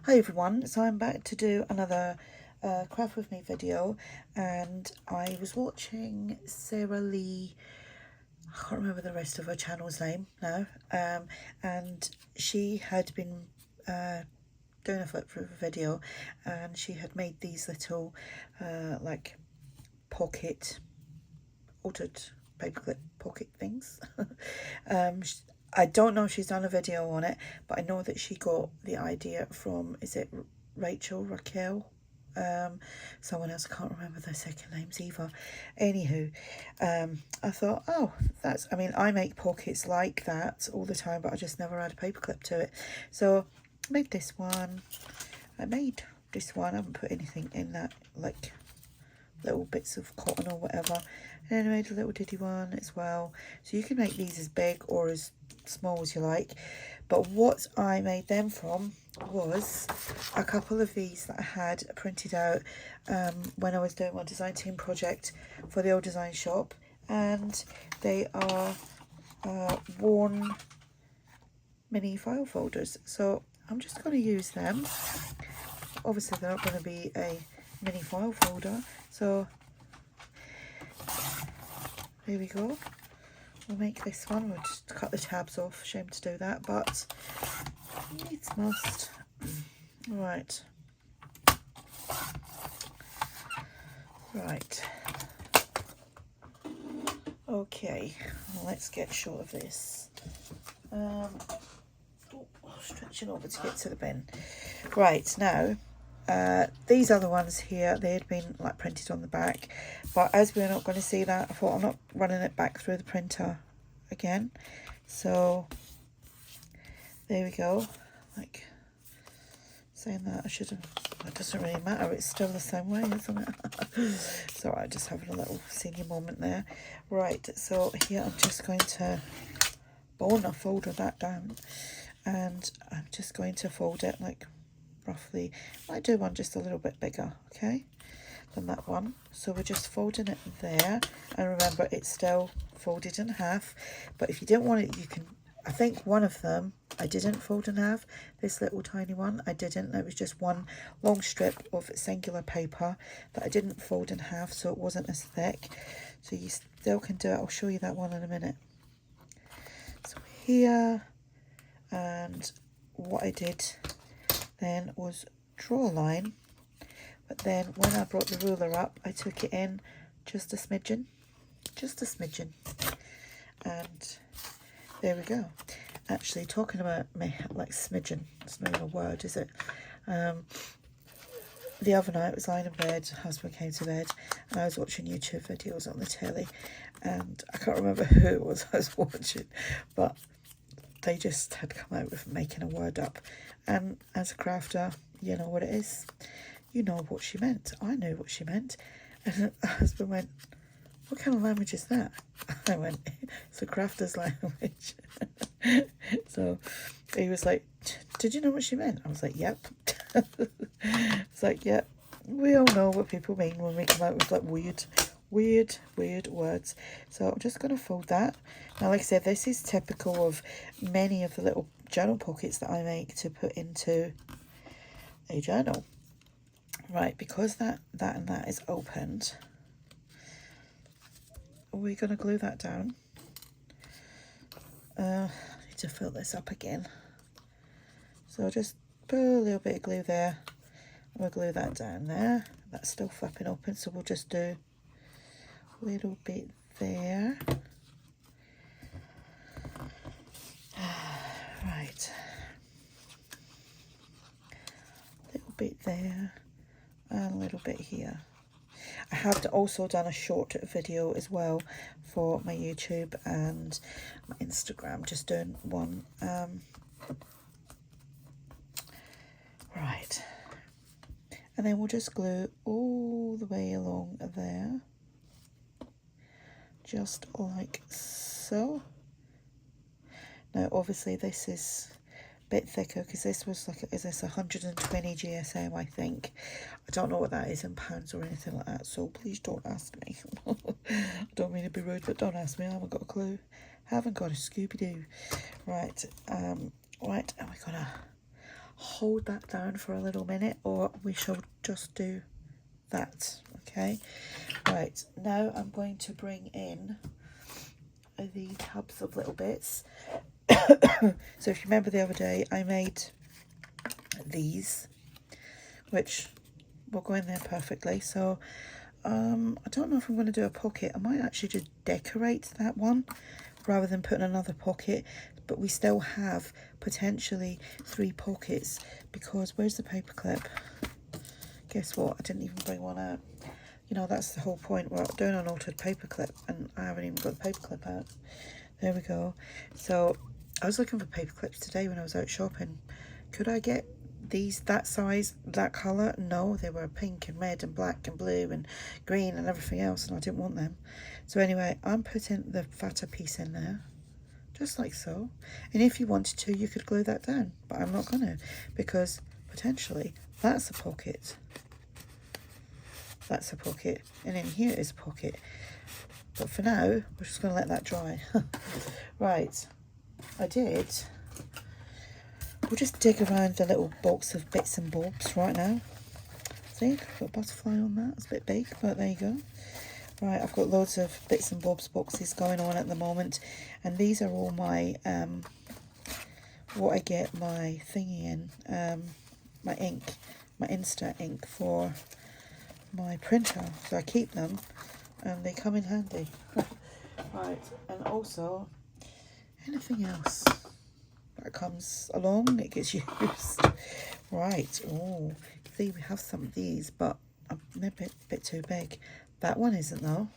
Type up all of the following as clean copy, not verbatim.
Hi everyone, so I'm back to do another craft with me video, and I was watching Sara-Lee, I can't remember the rest of her channel's name now, and she had been doing a flip through video, and she had made these little like pocket, altered paperclip pocket things. I don't know if she's done a video on it, but I know that she got the idea from, is it Raquel? Someone else, I can't remember their second names either. Anywho, I thought, oh, I mean, I make pockets like that all the time, but I just never add a paperclip to it. So I made this one. I haven't put anything in that, like little bits of cotton or whatever. And then I made a little diddy one as well. So you can make these as big or as small as you like. But what I made them from was a couple of these that I had printed out when I was doing my design team project for the old design shop. And they are worn mini file folders. So I'm just going to use them. Obviously they're not going to be a mini file folder, so here we go. We'll make this one. We'll just cut the tabs off. Shame to do that, but it's must. Right. Okay, well, let's get short of this. Stretching over to get to the bin. Right, now these other ones here, they had been like printed on the back, but as we're not going to see that, I thought I'm not running it back through the printer again. So there we go. Like saying that, I should have, it doesn't really matter, it's still the same way, isn't it? It's alright, just having a little senior moment there. Right, so here I'm just going to folder that down, and I'm just going to fold it like roughly, I do one just a little bit bigger, okay, than that one. So we're just folding it there, and remember it's still folded in half. But if you didn't want it, you can, I think one of them I didn't fold in half, this little tiny one I didn't, it was just one long strip of singular paper that I didn't fold in half, so it wasn't as thick. So you still can do it. I'll show you that one in a minute. So here, and what I did then was draw a line, but then when I brought the ruler up, I took it in just a smidgen, and there we go. Actually, talking about me, like smidgen, it's not even a word, is it? The other night I was lying in bed, husband came to bed, and I was watching YouTube videos on the telly, and I can't remember who it was I was watching, but they just had come out with making a word up. And as a crafter, you know what it is. You know what she meant. I knew what she meant. And my husband went, what kind of language is that? I went, it's a crafter's language. So he was like, did you know what she meant? I was like, yep. It's like, yep. We all know what people mean when we come out with like weird words. So I'm just going to fold that. Now, like I said, this is typical of many of the little journal pockets that I make to put into a journal. Right, because that and that is opened, we're going to glue that down. I need to fill this up again. So just put a little bit of glue there. We'll glue that down there. That's still flapping open, so we'll just do a little bit there. Right. A little bit there and a little bit here. I have also done a short video as well for my YouTube and my Instagram, just doing one. Right. And then we'll just glue all the way along there. Just like so. Now obviously this is a bit thicker because this was like, is this 120 GSM, I think. I don't know what that is in pounds or anything like that, so please don't ask me. I don't mean to be rude, but don't ask me, I haven't got a clue. Haven't got a Scooby-Doo. Right, right, and we're gonna hold that down for a little minute, or we shall just do that. Okay, right, now I'm going to bring in the tubs of little bits. So if you remember the other day, I made these, which will go in there perfectly. So I don't know if I'm going to do a pocket. I might actually just decorate that one rather than put in another pocket, but we still have potentially 3 pockets, because where's the paper clip? Guess what, I didn't even bring one out. You know, that's the whole point. We're doing an altered paper clip and I haven't even got the paper clip out. There we go. So I was looking for paper clips today when I was out shopping. Could I get these, that size, that colour? No, they were pink and red and black and blue and green and everything else, and I didn't want them. So anyway, I'm putting the fatter piece in there, just like so. And if you wanted to, you could glue that down, but I'm not going to, because potentially that's a pocket. That's a pocket, and in here is a pocket. But for now, we're just going to let that dry. Right, we'll just dig around the little box of bits and bobs right now. See, I've got a butterfly on that. It's a bit big, but there you go. Right, I've got loads of bits and bobs boxes going on at the moment, and these are all my what I get my thingy in, my ink, my Insta ink for my printer. So I keep them and they come in handy. Right, and also anything else that comes along, it gets used. Right, oh, see, we have some of these, but they're a bit too big. That one isn't though.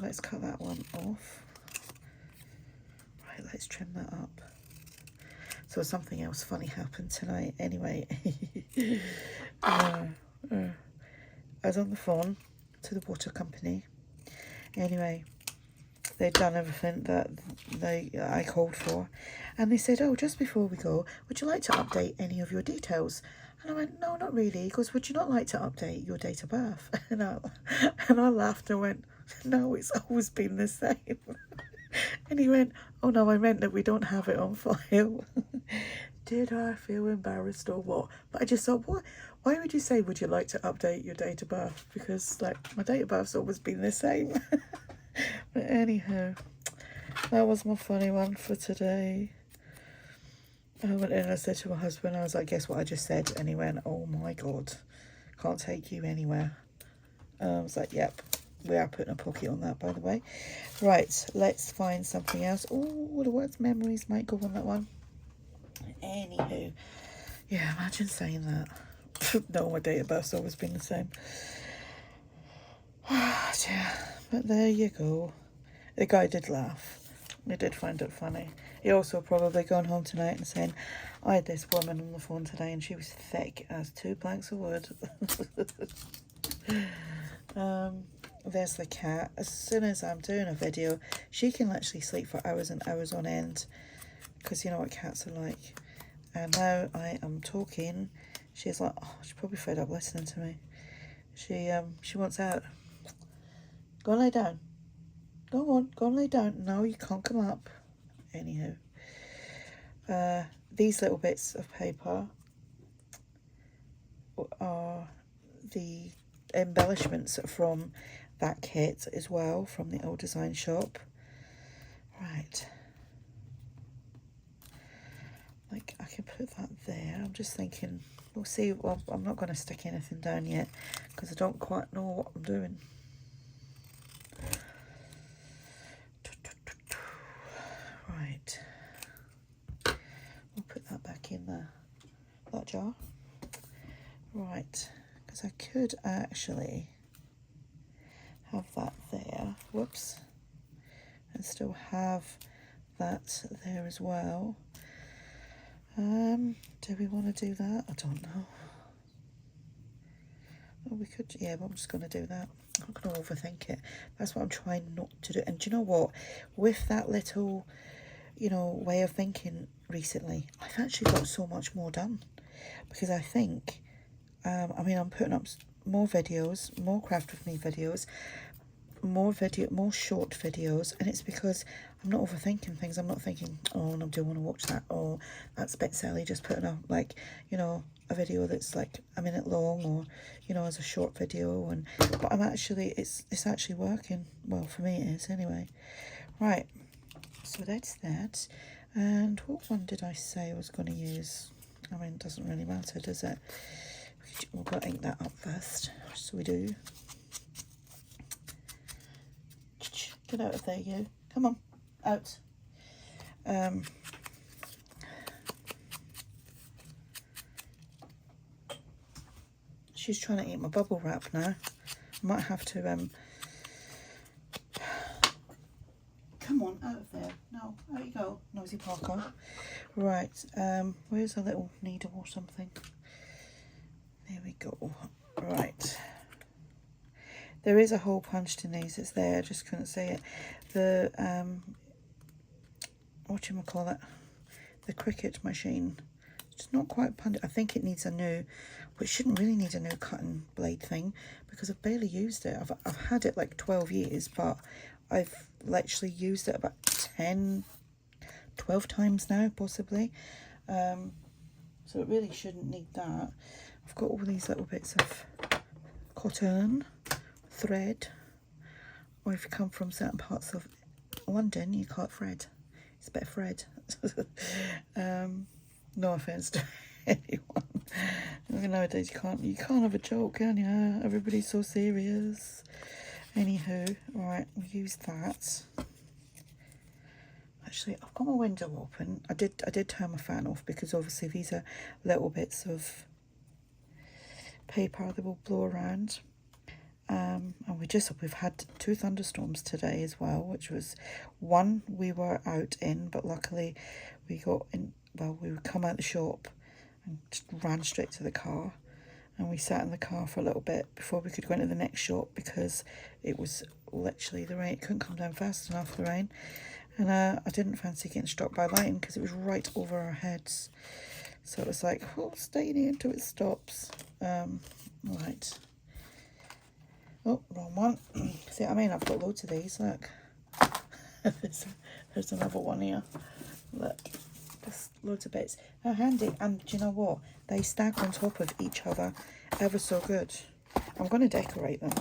Let's cut that one off. Right, let's trim that up. So something else funny happened tonight. Anyway, I was on the phone to the water company. Anyway, they'd done everything that I called for, and they said, oh, just before we go, would you like to update any of your details? And I went, no, not really. He goes, would you not like to update your date of birth? And I laughed and went, no, it's always been the same. And he went, oh no, I meant that we don't have it on file. Did I feel embarrassed or what? But I just thought, what? Why would you say, would you like to update your date of birth? Because like my date of birth's always been the same. But anyhow, that was my funny one for today. I went in and I said to my husband, I was like, guess what I just said? And he went, oh my God, can't take you anywhere. I was like, yep, we are putting a pocket on that, by the way. Right, let's find something else. Oh, the words memories might go on that one. Anywho, yeah, imagine saying that. No, my date of birth's always been the same. Yeah, but there you go. The guy did laugh. He did find it funny. He also probably gone home tonight and saying, I had this woman on the phone today and she was thick as 2 planks of wood. There's the cat. As soon as I'm doing a video, she can actually sleep for hours and hours on end, because you know what cats are like. And now I am talking, she's like, oh, she's probably fed up listening to me. She wants out. Go and lay down. Go on, go and lay down. No, you can't come up. Anywho, these little bits of paper are the embellishments from that kit as well, from the old design shop. Right, like I can put that there. I'm just thinking, we'll see. Well, I'm not going to stick anything down yet because I don't quite know what I'm doing. Right, we'll put that back in that jar. Right, because I could actually have that there, whoops, and still have that there as well. Do we want to do that? I don't know. Well, we could, yeah, but I'm just going to do that. I'm not going to overthink it. That's what I'm trying not to do. And do you know what? With that little, you know, way of thinking recently, I've actually got so much more done. Because I think, I mean, I'm putting up more videos, more Craft With Me videos. more short videos, and it's because I'm not overthinking things. I'm not thinking, oh no, do I want to watch that, or that's a bit silly, just putting a, like, you know, a video that's like a minute long, or, you know, as a short video. And but I'm actually, it's actually working well for me. It is anyway. Right, so that's that. And what one did I say I was going to use? I mean, it doesn't really matter, does it? We've got to ink that up first, so we do. Get out of there, you. Come on, out. She's trying to eat my bubble wrap now. I might have to, come on, out of there. No, out you go, nosy Parker. Right, where's a little needle or something? There we go. Right. There is a hole punched in these. It's there. I just couldn't see it. The whatchamacallit, the Cricut machine. It's not quite punched. I think it needs a new, which shouldn't really need a new cutting blade thing, because I've barely used it. I've had it like 12 years, but I've literally used it about 10, 12 times now, possibly. So it really shouldn't need that. I've got all these little bits of cotton, thread, or if you come from certain parts of London, you call it thread. It's a bit of thread. No offense to anyone. Nowadays you can't have a joke, can you? Everybody's so serious. Anywho, right, we'll use that. Actually, I've got my window open. I did turn my fan off, because obviously these are little bits of paper that will blow around. And we've had 2 thunderstorms today as well, which was one we were out in, but luckily we got in. Well, we would come out the shop and just ran straight to the car, and we sat in the car for a little bit before we could go into the next shop, because it was literally, the rain, it couldn't come down fast enough, the rain. And I didn't fancy getting struck by lightning, because it was right over our heads. So it was like, oh, stay in here until it stops. Right. Oh, wrong one. See what I mean? I've got loads of these, look. There's another one here. Look. Just loads of bits. How handy. And do you know what? They stack on top of each other ever so good. I'm going to decorate them.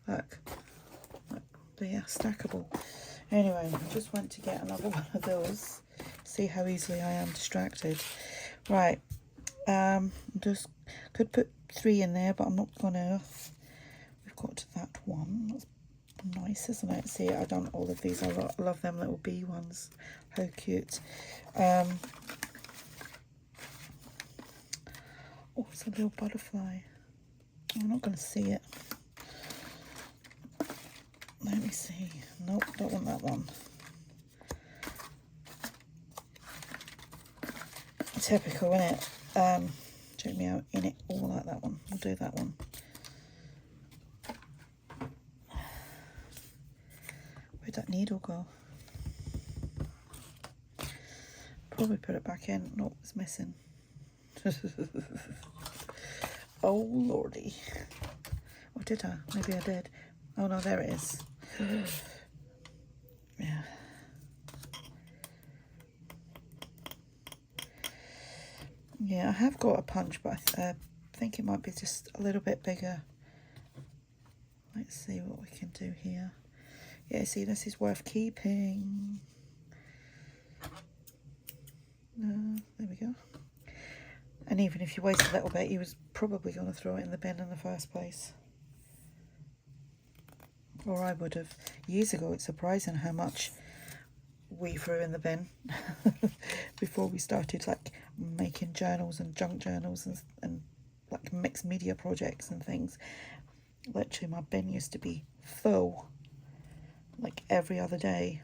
Look. Look. They are stackable. Anyway, I just went to get another one of those. See how easily I am distracted. Right. Just could put 3 in there, but I'm not going to. We've got that one. That's nice, isn't it? See, I've done all of these. I love them little bee ones. How cute. Oh, it's a little butterfly. I'm not going to see it. Let me see. Nope, don't want that one. Typical, isn't it? Check me out in it all like that one. We'll do that one. Where'd that needle go? Probably put it back in. Nope, it's missing. Oh lordy. Or did I? Maybe I did. Oh no, there it is. Yeah. Yeah, I have got a punch, but I think it might be just a little bit bigger. Let's see what we can do here. Yeah, see, this is worth keeping. There we go. And even if you waste a little bit, he was probably going to throw it in the bin in the first place. Or I would have. Years ago, it's surprising how much we threw in the bin before we started like making journals and junk journals and like mixed media projects and things. Literally, my bin used to be full like every other day.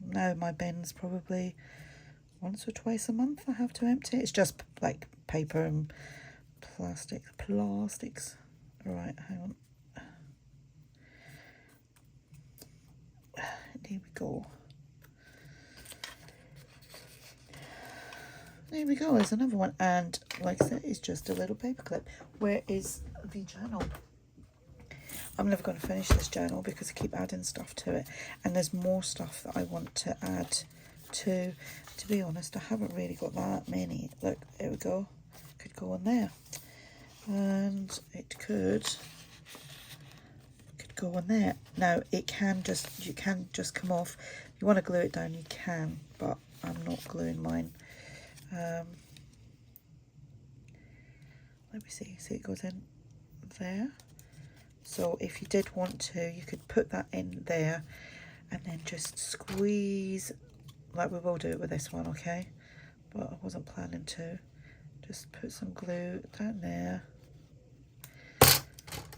Now my bin's probably once or twice a month I have to empty. It's just like paper and plastics. All right, hang on. Here we go. There we go, there's another one. And like I said, it's just a little paper clip. Where is the journal? I'm never going to finish this journal because I keep adding stuff to it, and there's more stuff that I want to add to be honest. I haven't really got that many. Look, there we go. Could go on there, and it could go on there. Now you can just come off. If you want to glue it down, you can, but I'm not gluing mine. Let me see it goes in there. So if you did want to, you could put that in there and then just squeeze, like we will do it with this one, okay? But I wasn't planning to. Just put some glue down there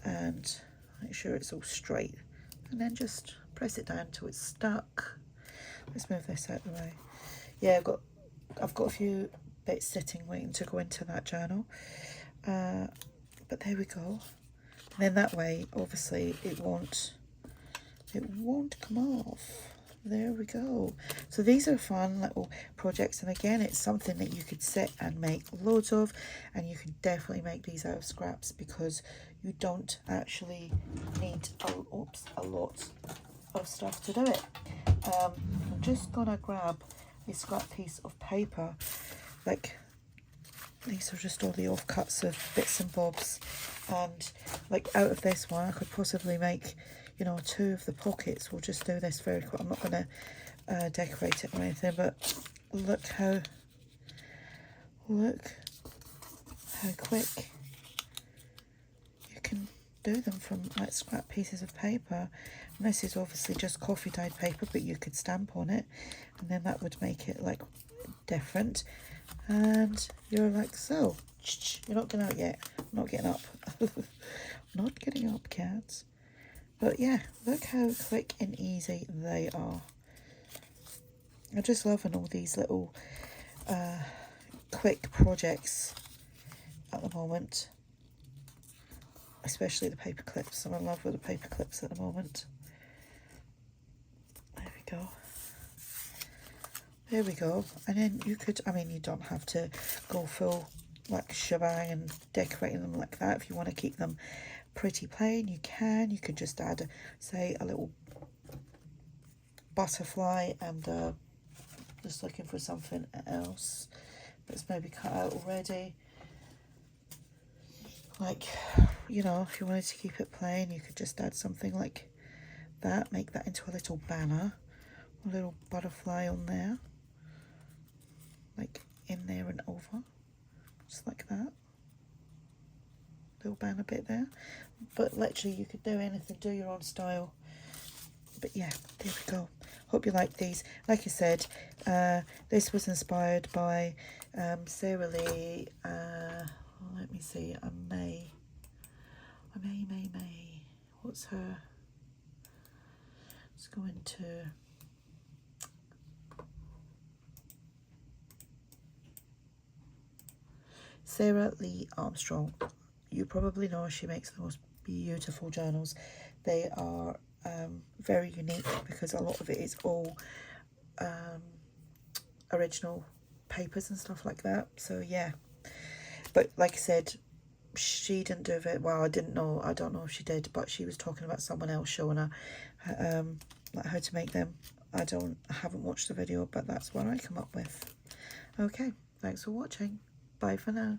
and make sure it's all straight, and then just press it down until it's stuck. Let's move this out of the way. Yeah, I've got a few bits sitting waiting to go into that journal, but there we go. And then that way, obviously, it won't come off. There we go. So these are fun little projects, and again, it's something that you could sit and make loads of, and you can definitely make these out of scraps because you don't actually need a lot of stuff to do it. I'm just gonna grab a scrap piece of paper. Like, these are just all the offcuts of bits and bobs, and like out of this one I could possibly make, you know, 2 of the pockets. We'll just do this very quick. I'm not going to decorate it or anything, but look how quick you can do them from like scrap pieces of paper. And this is obviously just coffee dyed paper, but you could stamp on it, and then that would make it like different. And you're like, so you're not getting out yet. I'm not getting up. Not getting up, cats. But yeah, look how quick and easy they are. I'm just loving all these little quick projects at the moment. Especially the paper clips. I'm in love with the paper clips at the moment. There we go. There we go. And then you could, I mean, you don't have to go full like shebang and decorating them like that. If you want to keep them pretty plain, you can. You could just add, say, a little butterfly, and just looking for something else that's maybe cut out already. Like, you know, if you wanted to keep it plain, you could just add something like that, make that into a little banner, a little butterfly on there, like in there and over, just like that. Little banner bit there. But literally you could do anything, do your own style. But yeah, there we go. Hope you like these. Like I said, this was inspired by Sara-Lee. Let me see. I may. What's her? Let's go into. Sara-Lee Armstrong. You probably know she makes the most beautiful journals. They are very unique because a lot of it is all original papers and stuff like that. So yeah, but like I said, she didn't do it. Well, I don't know if she did, but she was talking about someone else showing her like how to make them. I haven't watched the video, but that's what I come up with. Okay, thanks for watching. Bye for now.